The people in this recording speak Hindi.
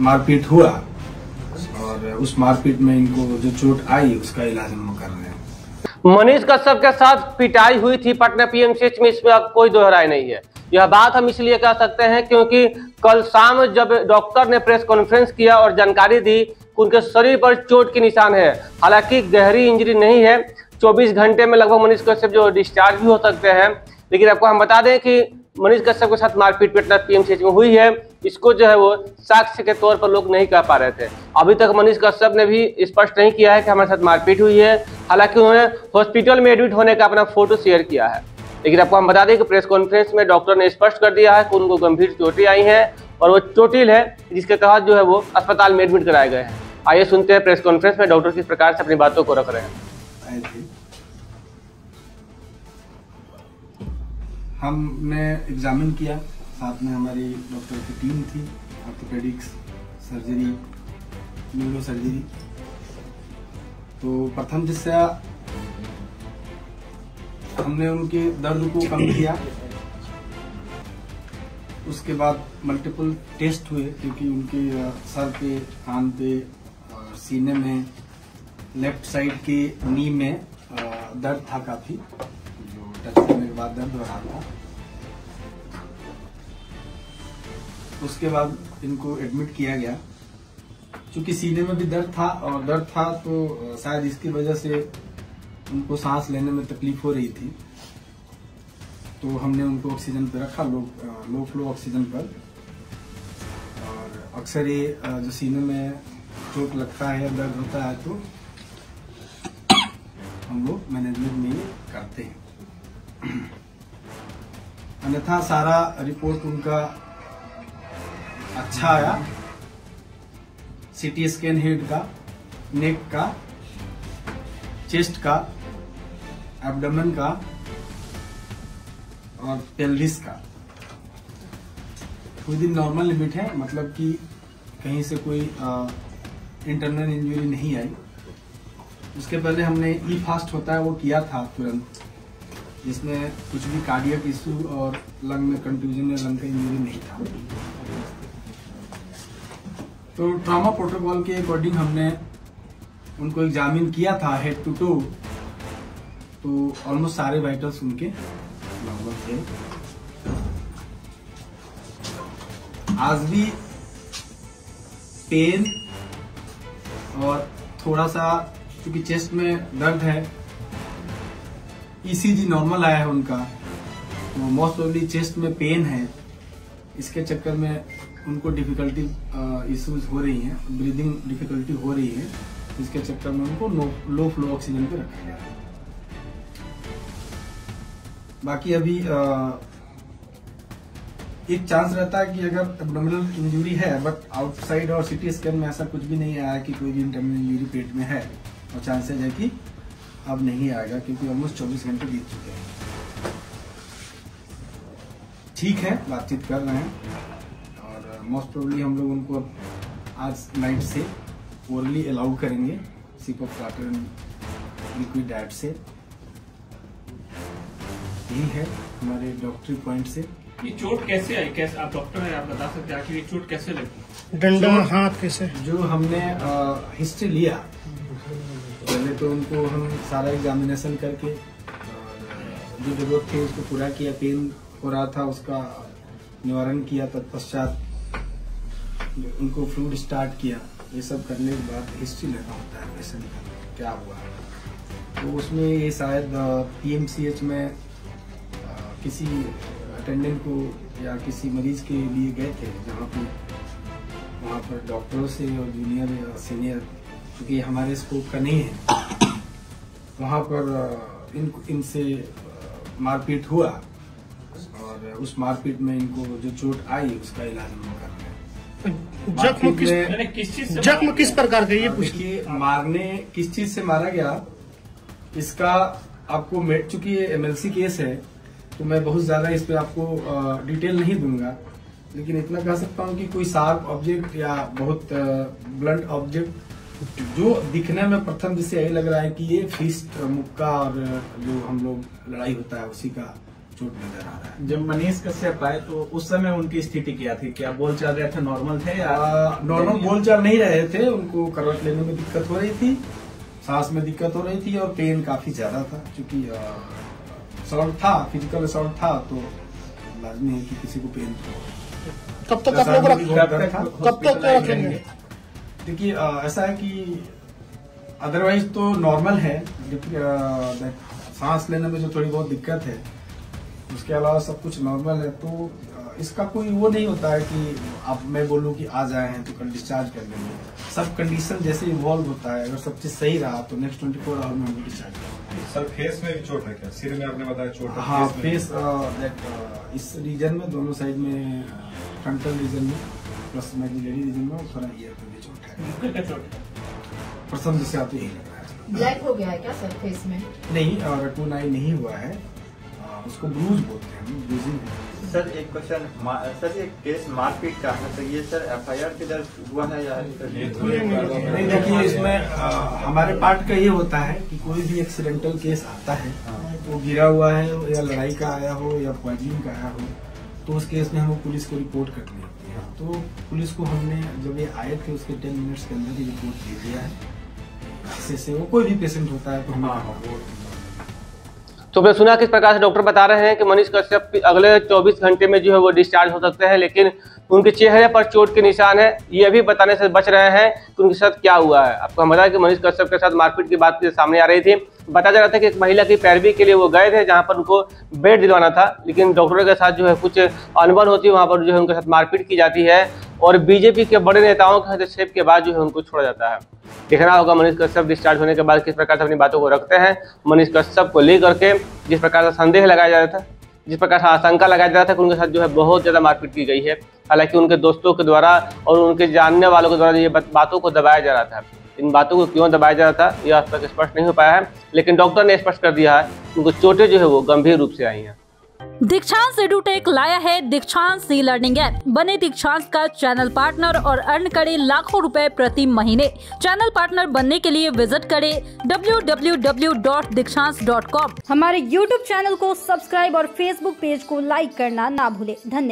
मारपीट हुआ और उस मारपीट में इनको जो चोट आई उसका इलाज हम कर रहे हैं। मनीष कश्यप के साथ पिटाई हुई थी पटना पीएमसीएच में, इसमें अब कोई दोहराई नहीं है। यह बात हम इसलिए कह सकते हैं क्योंकि कल शाम जब डॉक्टर ने प्रेस कॉन्फ्रेंस किया और जानकारी दी कि उनके शरीर पर चोट के निशान है। हालांकि गहरी इंजरी नहीं है, 24 घंटे में लगभग मनीष कश्यप जो डिस्चार्ज भी हो सकते हैं। लेकिन आपको हम बता दें कि मनीष कश्यप के साथ मारपीट पटना पीएमसीएच में हुई है। इसको जो है वो साक्ष्य के तौर पर लोग नहीं कह पा रहे थे। अभी तक मनीष कश्यप ने भी स्पष्ट नहीं किया है कि हमारे साथ मारपीट हुई है। हालांकि उन्होंने हॉस्पिटल में एडमिट होने का अपना फोटो शेयर किया है। लेकिन आपको हम बता दें कि प्रेस कॉन्फ्रेंस में डॉक्टर ने स्पष्ट कर दिया है कि उनको गंभीर चोटें आई हैं और वो चोटिल है, जिसके तहत जो है वो अस्पताल में एडमिट कराए गए हैं। आइए सुनते हैं प्रेस कॉन्फ्रेंस में डॉक्टर किस प्रकार से अपनी बातों को रख रहे हैं। हमने एग्जामिन किया, साथ में हमारी डॉक्टर की टीम थी, ऑर्थोपेडिक्स, सर्जरी, न्यूरो सर्जरी। तो प्रथम दृष्टया हमने उनके दर्द को कम किया। उसके बाद मल्टीपल टेस्ट हुए क्योंकि उनके सर पे, कान पे और सीने में, लेफ्ट साइड के नी में दर्द था काफी, जो टच करने के बाद दर्द हो रहा था। उसके बाद इनको एडमिट किया गया। चूंकि सीने में भी दर्द था तो शायद इसकी वजह से उनको सांस लेने में तकलीफ हो रही थी, तो हमने उनको ऑक्सीजन पे रखा, लो फ्लो ऑक्सीजन पर। और अक्सर ये जो सीने में चोट लगता है, दर्द होता है, तो हम लोग मैनेजमेंट में ये करते हैं। अन्यथा सारा रिपोर्ट उनका अच्छा आया। सीटी स्कैन हेड का, नेक का, चेस्ट का, एब्डोमेन का और पेल्विस का विद इन नॉर्मल लिमिट है, मतलब कि कहीं से कोई इंटरनल इंजरी नहीं आई। उसके पहले हमने ई फास्ट होता है वो किया था तुरंत, जिसमें कुछ भी कार्डियक इश्यू और लंग में कंट्यूजन या लंग का इंजरी नहीं था। तो ट्रॉमा प्रोटोकॉल के अकॉर्डिंग हमने उनको एग्जामिन किया था हेड टू टो, तो ऑलमोस्ट सारे वाइटल्स उनके नॉर्मल थे। आज भी पेन और थोड़ा सा, क्योंकि चेस्ट में दर्द है, ईसीजी नॉर्मल आया है उनका, तो मोस्ट प्रोबेबली चेस्ट में पेन है। इसके चक्कर में उनको डिफिकल्टी इश्यूज हो रही हैं, ब्रीदिंग डिफिकल्टी हो रही है, इसके चक्कर में उनको लो फ्लो ऑक्सीजन पे रखा गया है। बाकी अभी एक चांस रहता है कि अगर एब्डोमिनल इंजरी है, बट आउटसाइड और सीटी स्कैन में ऐसा कुछ भी नहीं आया कि कोई भी इंटरनल इंजरी पेट में है, और चांसेस है कि अब नहीं आएगा क्योंकि ऑलमोस्ट 24 घंटे बीत चुके हैं। ठीक है, बातचीत कर रहे हैं और मोस्ट प्रोबेबली हम लोग उनको आज नाइट से ओरली अलाउ करेंगे sip of water and liquid diet से। यही है हमारे डॉक्टरी पॉइंट से। ये चोट कैसे आई, कैसे आप डॉक्टर हैं, आप बता सकते हैं आखिर ये चोट कैसे लगी? डंडा हाथ कैसे? जो हमने हिस्ट्री लिया, पहले तो उनको हम सारा एग्जामिनेशन करके जो जरूरत थी उसको पूरा किया। पेन हो रहा था उसका निवारण किया, तत्पश्चात उनको फ्लूइड स्टार्ट किया। ये सब करने के बाद हिस्ट्री लेना होता है पेशेंट का क्या हुआ, तो उसमें ये शायद पीएमसीएच में किसी अटेंडेंट को या किसी मरीज के लिए गए थे, जहाँ पे वहाँ पर डॉक्टरों से और जूनियर या सीनियर, क्योंकि हमारे स्कोप का नहीं है, वहाँ पर इनसे मारपीट हुआ और उस मारपीट में इनको जो चोट आई उसका इलाज हम कर रहे हैं। जख्म किस प्रकार का, ये पूछिए। मारने किस चीज से मारा गया इसका आपको, चूंकि ये एमएलसी केस है तो मैं बहुत ज्यादा इस पे आपको डिटेल नहीं दूंगा, लेकिन इतना कह सकता हूँ कि कोई शार्प ऑब्जेक्ट या बहुत ब्लंट ऑब्जेक्ट जो दिखने में प्रथम जिससे यही लग रहा है कि ये फिस्ट, मुक्का और जो हम लोग लड़ाई होता है उसी का चोट नजर आ रहा है। जब मनीष कश्यप आए तो उस समय उनकी स्थिति क्या थी? क्या बोल चाल रहे थे, नॉर्मल थे या नॉर्मल बोल चाल नहीं रहे थे? उनको करवट लेने में दिक्कत हो रही थी, सांस में दिक्कत हो रही थी और पेन काफी ज्यादा था। क्योंकि असॉल्ट था, फिजिकल असॉल्ट था, तो लाजमी है कि किसी को पेन कब तक आप लोग कब तक रखेंगे? देखिए ऐसा है कि अदरवाइज तो नॉर्मल है, सांस लेने में जो थोड़ी बहुत दिक्कत है, उसके अलावा सब कुछ नॉर्मल है। तो इसका कोई वो नहीं होता है कि अब मैं बोलूं कि आ जाए हैं तो कल डिस्चार्ज कर लेंगे। सब कंडीशन जैसे इवॉल्व होता है, अगर सब चीज सही रहा तो नेक्स्ट 24 आवर में हम डिस्चार्ज करेंगे। सर फेस में भी चोट है क्या? सिर में आपने बताया चोट है? हाँ, फेस इस रीजन में, दोनों साइड में, फ्रंटल रीजन में प्लस मैग्निलरी रीजन में थोड़ा ईयर पे भी चोट है। प्रथम जैसे आप यही लग रहा है। ब्लैक हो गया है क्या सर फेस में? नहीं, रटून आई नहीं हुआ है, उसको ब्रूज बोलते हैं, ब्रूजिंग है। सर एक क्वेश्चन, सर ये केस मारपीट का है, तो ये सर FIR के दर्ज हुआ है या? नहीं, देखिए इसमें हमारे पार्ट का ये होता है कि कोई भी एक्सीडेंटल केस आता है, वो गिरा हुआ है या लड़ाई का आया हो या पॉइजनिंग का आया हो, तो उस केस में हम पुलिस को रिपोर्ट करनी होती है। तो पुलिस को हमने जब ये आए थे उसके 10 मिनट्स के अंदर ही रिपोर्ट दे दिया है। ऐसे वो कोई भी पेशेंट होता है तो हमें तो आपने सुना किस प्रकार से डॉक्टर बता रहे हैं कि मनीष कश्यप अगले 24 घंटे में जो है वो डिस्चार्ज हो सकते हैं, लेकिन उनके चेहरे पर चोट के निशान है, ये भी बताने से बच रहे हैं कि उनके साथ क्या हुआ है। आपको हम बताया कि मनीष कश्यप के साथ मारपीट की बात सामने आ रही थी। बताया जा रहा था कि एक महिला की पैरवी के लिए वो गए थे जहाँ पर उनको बेड दिलवाना था, लेकिन डॉक्टरों के साथ जो है कुछ अनबन होती है, वहाँ पर जो है उनके साथ मारपीट की जाती है और बीजेपी के बड़े नेताओं के हस्तक्षेप के बाद जो है उनको छोड़ा जाता है। देखना होगा मनीष कश्यप डिस्चार्ज होने के बाद किस प्रकार से अपनी बातों को रखते हैं। मनीष कश्यप को लेकर के जिस प्रकार से संदेह लगाया जा रहा था, जिस प्रकार से आशंका लगाया जा रहा था कि उनके साथ जो है बहुत ज़्यादा मारपीट की गई है, हालांकि उनके दोस्तों के द्वारा और उनके जानने वालों के द्वारा ये बातों को दबाया जा रहा था। इन बातों को क्यों दबाया जा रहा था यह अब तक स्पष्ट नहीं हो पाया है, लेकिन डॉक्टर ने स्पष्ट कर दिया है कि उनको चोटें जो है वो गंभीर रूप से आई हैं। दीक्षांत एडुटेक लाया है दीक्षांत ई लर्निंग ऐप। बने दीक्षांत का चैनल पार्टनर और अर्न करें लाखों रुपए प्रति महीने। चैनल पार्टनर बनने के लिए विजिट करें www.dikshans.com। हमारे YouTube चैनल को सब्सक्राइब और Facebook पेज को लाइक करना ना भूलें। धन्यवाद।